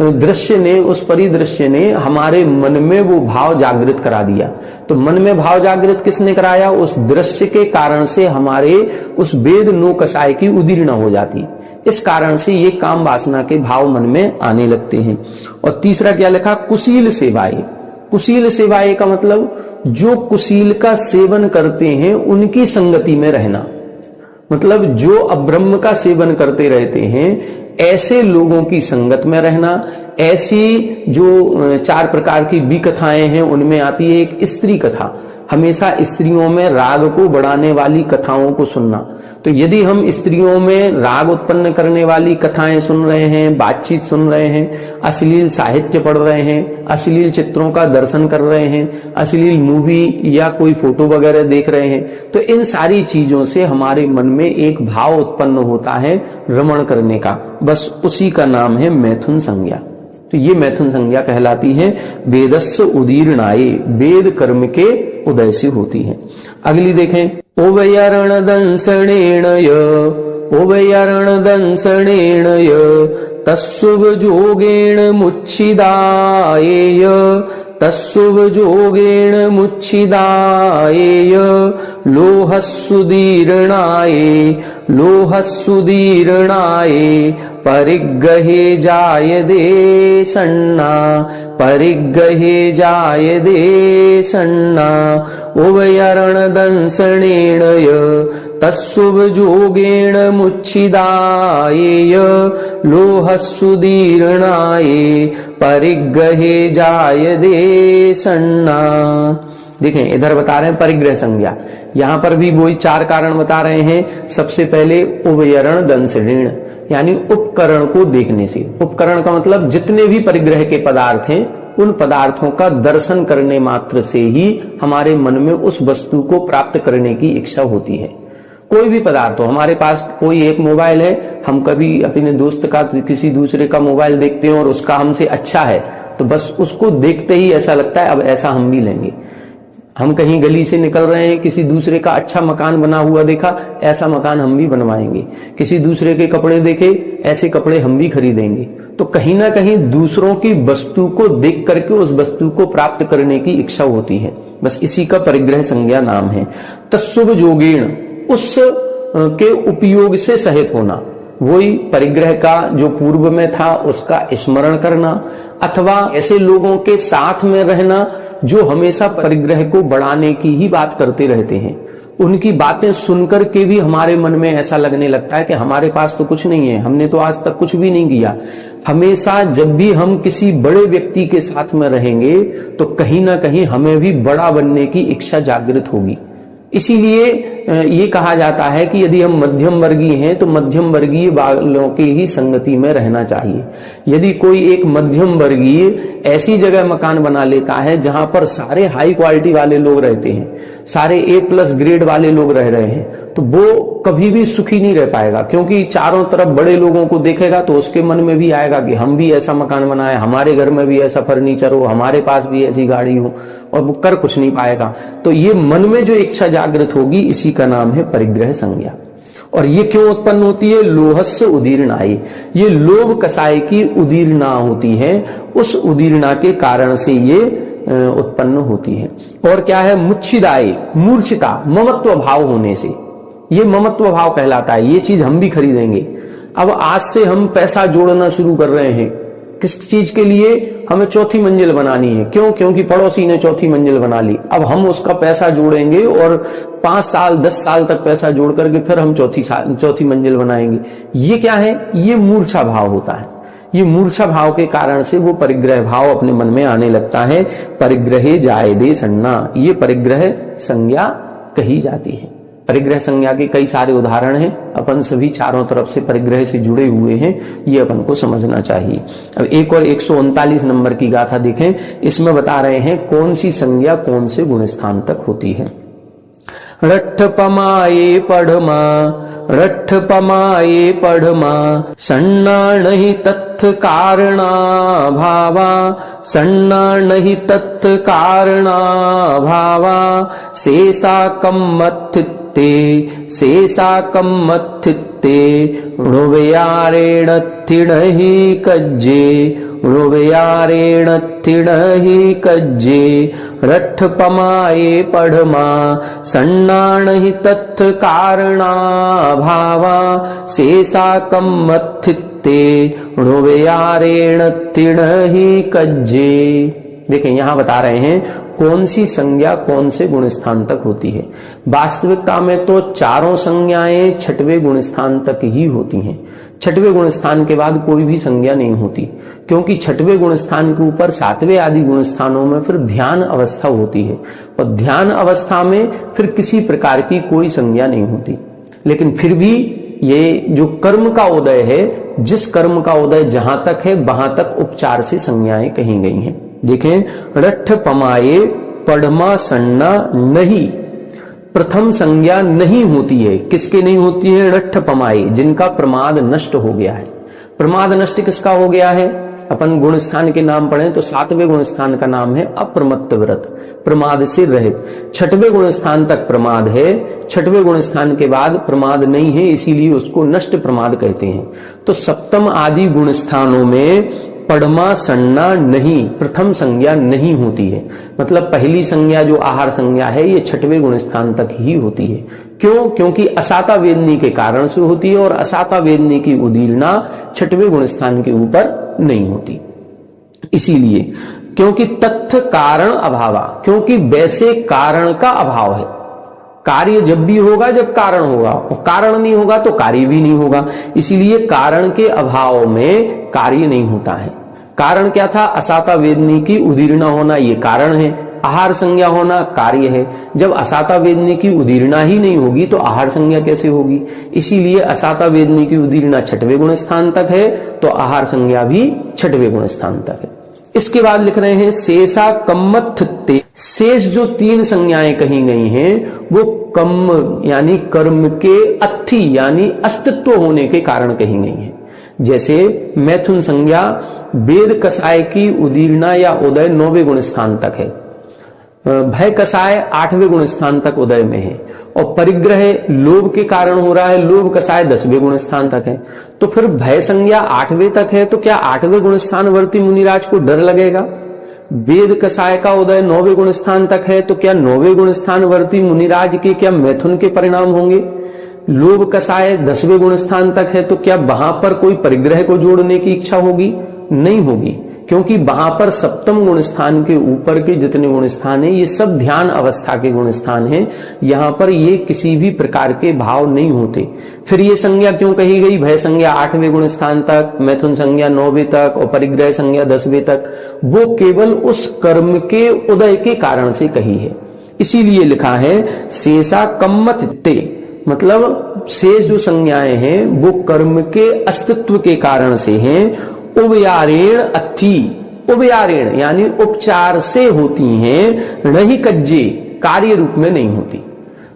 दृश्य ने, उस परिदृश्य ने हमारे मन में वो भाव जागृत करा दिया। तो मन में भाव जागृत किसने कराया? उस दृश्य के कारण से हमारे उस वेद नो कसाय की उदीर्णा हो जाती। इस कारण से ये काम वासना के भाव मन में आने लगते हैं। और तीसरा क्या लिखा? कुशील सेवाएं। कुशील सेवाएं का मतलब जो कुशील का सेवन करते हैं उनकी संगति में रहना। मतलब जो अब्रह्म का सेवन करते रहते हैं ऐसे लोगों की संगत में रहना। ऐसी जो 4 प्रकार की भी कथाएं हैं उनमें आती है एक स्त्री कथा। हमेशा स्त्रियों में राग को बढ़ाने वाली कथाओं को सुनना। तो यदि हम स्त्रियों में राग उत्पन्न करने वाली कथाएं सुन रहे हैं, बातचीत सुन रहे हैं, अश्लील साहित्य पढ़ रहे हैं, अश्लील चित्रों का दर्शन कर रहे हैं, अश्लील मूवी या कोई फोटो वगैरह देख रहे हैं, तो इन सारी चीजों से हमारे मन में एक भाव उत्पन्न होता है रमण करने का। बस उसी का नाम है मैथुन संज्ञा। तो ये मैथुन संज्ञा कहलाती है वेदस्य उदीर्णाये, वेद कर्म के उदय से होती है। अगली देखें, ओवयरण दंसणेन य तस्सुभ जोगेण मुच्छिदायेय तस्सुभ जोगेण मुच्छिदायेय लोहस्सुदीर्णाये परिग्रहे जायते सन्ना परिग्रहे जायते सन्ना उभयरणदंसनेन तस्सुभ जोगेण मुच्छिदायेय लोहस्सुदीर्णाये परिग्रहे जायते सन्ना। देखें इधर बता रहे हैं परिग्रह संज्ञा, यहां पर भी वही 4 कारण बता रहे हैं। सबसे पहले उभयरण दंसनेन यानी उपकरण को देखने से। उपकरण का मतलब जितने भी परिग्रह के पदार्थ हैं उन पदार्थों का दर्शन करने मात्र से ही हमारे मन में उस वस्तु को प्राप्त करने की इच्छा होती है। कोई भी पदार्थ हो, हमारे पास कोई एक मोबाइल है, हम कभी अपने दोस्त का किसी दूसरे का मोबाइल देखते हैं और उसका हमसे अच्छा है तो बस उसको देखते ही ऐसा लगता है अब ऐसा हम भी लेंगे। हम कहीं गली से निकल रहे हैं, किसी दूसरे का अच्छा मकान बना हुआ देखा, ऐसा मकान हम भी बनवाएंगे। किसी दूसरे के कपड़े देखे, ऐसे कपड़े हम भी खरीदेंगे। तो कहीं ना कहीं दूसरों की वस्तु को देख करके उस वस्तु को प्राप्त करने की इच्छा होती है। बस इसी का परिग्रह संज्ञा नाम है। तस्सुभ जोगेण उस के उपयोग से सहित होना, वही परिग्रह का जो पूर्व में था उसका स्मरण करना, अथवा ऐसे लोगों के साथ में रहना जो हमेशा परिग्रह को बढ़ाने की ही बात करते रहते हैं। उनकी बातें सुनकर के भी हमारे मन में ऐसा लगने लगता है कि हमारे पास तो कुछ नहीं है, हमने तो आज तक कुछ भी नहीं किया। हमेशा जब भी हम किसी बड़े व्यक्ति के साथ में रहेंगे तो कहीं ना कहीं हमें भी बड़ा बनने की इच्छा जागृत होगी। इसीलिए ये कहा जाता है कि यदि हम मध्यम वर्गीय हैं तो मध्यम वर्गीय वालों की ही संगति में रहना चाहिए। यदि कोई एक मध्यम वर्गीय ऐसी जगह मकान बना लेता है जहां पर सारे हाई क्वालिटी वाले लोग रहते हैं, सारे A+ ग्रेड वाले लोग रह रहे हैं, तो वो कभी भी सुखी नहीं रह पाएगा, क्योंकि चारों तरफ बड़े लोगों को देखेगा तो उसके मन में भी आएगा कि हम भी ऐसा मकान बनाए, हमारे घर में भी ऐसा फर्नीचर हो, हमारे पास भी ऐसी गाड़ी हो, और वो कर कुछ नहीं पाएगा। तो ये मन में जो इच्छा जागृत होगी इसी का नाम है परिग्रह संज्ञा। और ये क्यों उत्पन्न होती है? लोहस्य उदीर्णाय, ये लोभ कसाय की उदीर्णा होती है, उस उदीर्णा के कारण से ये उत्पन्न होती है। और क्या है? मुच्छिदाय, मूर्छिता, ममत्व भाव होने से, ये ममत्व भाव कहलाता है। ये चीज हम भी खरीदेंगे। अब आज से हम पैसा जोड़ना शुरू कर रहे हैं, किस चीज के लिए? हमें चौथी मंजिल बनानी है। क्यों? क्योंकि पड़ोसी ने चौथी मंजिल बना ली। अब हम उसका पैसा जोड़ेंगे और 5 साल 10 साल तक पैसा जोड़ करके फिर हम चौथी मंजिल बनाएंगे। ये क्या है? ये मूर्छा भाव होता है। ये मूर्छा भाव के कारण से वो परिग्रह भाव अपने मन में आने लगता है। परिग्रहे जायते सन्ना, ये परिग्रह संज्ञा कही जाती है। परिग्रह संज्ञा के कई सारे उदाहरण हैं, अपन सभी चारों तरफ से परिग्रह से जुड़े हुए हैं, ये अपन को समझना चाहिए। अब एक और 139 नंबर की गाथा देखें, इसमें बता रहे हैं कौन सी संज्ञा कौन से गुण स्थान तक होती है। रट्ठ पमाये पढ़मा, रट्ठ पमाये पढ़मा, सन्ना नहीं तत्थ कारणा भावा, सन्ना नहीं तत्थ कारणा भावा, शेषा कम्मत्थित्ते, शेषा कम्मत्थित्ते, ऋव्यारेण थिणहि कज्जे, ऋव्यारेण थिणहि कज्जे, रट्ठ पमाये पढ़मा, सन्ना नहीं तत्थ कारणा भावा, शेषा कम्मत्थित्ते, ऋव्यारेण थिणहि कज्जे। देखें यहां बता रहे हैं कौन सी संज्ञा कौन से गुण स्थान तक होती है। वास्तविकता में तो चारों संज्ञाएं 6वें गुण स्थान तक ही होती हैं। 6वें गुण स्थान के बाद कोई भी संज्ञा नहीं होती, क्योंकि 6वें गुण स्थान के ऊपर 7वें आदि गुण स्थानों में फिर ध्यान अवस्था होती है, और ध्यान अवस्था में फिर किसी प्रकार की कोई संज्ञा नहीं होती। लेकिन फिर भी ये जो कर्म का उदय है, जिस कर्म का उदय जहां तक है वहां तक उपचार से संज्ञाएं कही गई हैं। देखें, रट्ठ पमाये पढ़मा सन्ना नहीं, प्रथम संज्ञा नहीं होती है। किसके नहीं होती है? रट्ठ पमाये, जिनका प्रमाद नष्ट हो गया है। प्रमाद नष्ट किसका हो गया है? अपन गुण स्थान के नाम पढ़ें तो 7वें गुण स्थान का नाम है अप्रमत्त व्रत, प्रमाद से रहित। 6वें गुण स्थान तक प्रमाद है, 6वें गुण स्थान के बाद प्रमाद नहीं है, इसीलिए उसको नष्ट प्रमाद कहते हैं। तो सप्तम आदि गुण स्थानों में पढ़मा सन्ना नहीं, प्रथम संज्ञा नहीं होती है। मतलब पहली संज्ञा जो आहार संज्ञा है ये 6वें गुण स्थान तक ही होती है। क्यों? क्योंकि असाता वेदनी के कारण से होती है और असाता वेदनी की उदीर्णा 6वें गुण स्थान के ऊपर नहीं होती। इसीलिए क्योंकि तथ्य कारण अभावा, क्योंकि वैसे कारण का अभाव है। कार्य जब भी होगा जब कारण होगा, और कारण नहीं होगा तो कार्य भी नहीं होगा। इसीलिए कारण के अभाव में कार्य नहीं होता है। कारण क्या था? असाता वेदनी की उदीर्णा होना, ये कारण है। आहार संज्ञा होना कार्य है। जब असाता वेदनी की उदीर्णा ही नहीं होगी तो आहार संज्ञा कैसे होगी? इसीलिए असाता वेदनी की उदीर्णा 6वें गुण स्थान तक है, तो आहार संज्ञा भी 6वें गुण स्थान तक है। इसके बाद लिख रहे हैं शेषा कम्मत्थे, शेष जो 3 संज्ञाएं कही गई हैं वो कम्म यानी कर्म के अथि यानी अस्तित्व होने के कारण कही गई हैं। जैसे मैथुन संज्ञा वेद कसाय की उदीर्णा या उदय 9वें गुण स्थान तक है, भय कसाय 8वें गुण स्थान तक उदय में है, और परिग्रह लोभ के कारण हो रहा है, लोभ कसाय 10वें गुण स्थान तक है। तो फिर भय संज्ञा 8वें तक है, तो क्या 8वें गुण स्थान वर्ती मुनिराज को डर लगेगा? वेद कसाय का उदय 9वें गुण स्थान तक है, तो क्या 9वें गुण स्थान वर्ती मुनिराज के क्या मैथुन के परिणाम होंगे? लोभ कसाय 10वें गुण स्थान तक है, तो क्या वहां पर कोई परिग्रह को जोड़ने की इच्छा होगी? नहीं होगी, क्योंकि वहां पर सप्तम गुण स्थान के ऊपर के जितने गुण स्थान हैं ये सब ध्यान अवस्था के गुण स्थान हैं। यहां पर ये किसी भी प्रकार के भाव नहीं होते। फिर ये संज्ञा क्यों कही गई? भय संज्ञा 8वें गुण स्थान तक, मैथुन संज्ञा 9वें तक और परिग्रह संज्ञा 10वें तक, वो केवल उस कर्म के उदय के कारण से कही है। इसीलिए लिखा है शेषा कम्मत ते, मतलब शेष जो संज्ञाएं हैं वो कर्म के अस्तित्व के कारण से हैं। उभयारेण अथि, उभयारेण यानी उपचार से होती हैं, नहीं कज्जे कार्य रूप में नहीं होती।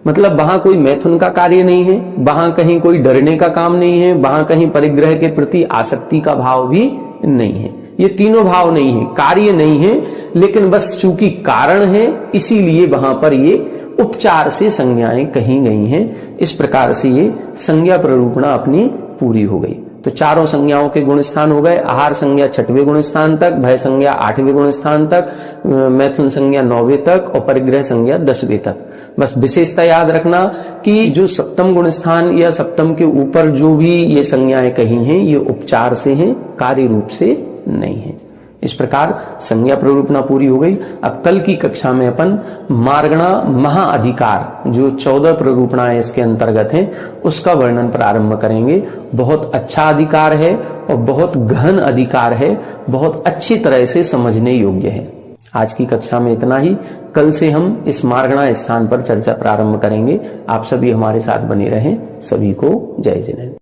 मतलब वहां कोई मैथुन का कार्य नहीं है, वहां कहीं कोई डरने का काम नहीं है, वहां कहीं परिग्रह के प्रति आसक्ति का भाव भी नहीं है। ये तीनों भाव नहीं है, कार्य नहीं है, लेकिन बस चूंकि कारण है इसीलिए वहां पर ये उपचार से संज्ञाएं कही गई हैं। इस प्रकार से ये संज्ञा प्ररूपणा अपनी पूरी हो गई। तो चारों संज्ञाओं के गुण स्थान हो गए। आहार संज्ञा 6वें गुण स्थान तक, भय संज्ञा 8वें गुण स्थान तक, मैथुन संज्ञा 9वें तक और परिग्रह संज्ञा 10वें तक। बस विशेषता याद रखना कि जो सप्तम गुण स्थान या सप्तम के ऊपर जो भी ये संज्ञाएं कही हैं ये उपचार से हैं, कार्य रूप से नहीं है। इस प्रकार संज्ञा प्ररूपणा पूरी हो गई। अब कल की कक्षा में अपन मार्गणा महाअधिकार जो 14 प्ररूपणाएं इसके अंतर्गत हैं उसका वर्णन प्रारंभ करेंगे। बहुत अच्छा अधिकार है और बहुत गहन अधिकार है, बहुत अच्छी तरह से समझने योग्य है। आज की कक्षा में इतना ही। कल से हम इस मार्गणा स्थान पर चर्चा प्रारंभ करेंगे। आप सभी हमारे साथ बने रहें। सभी को जय जिनेन्द्र।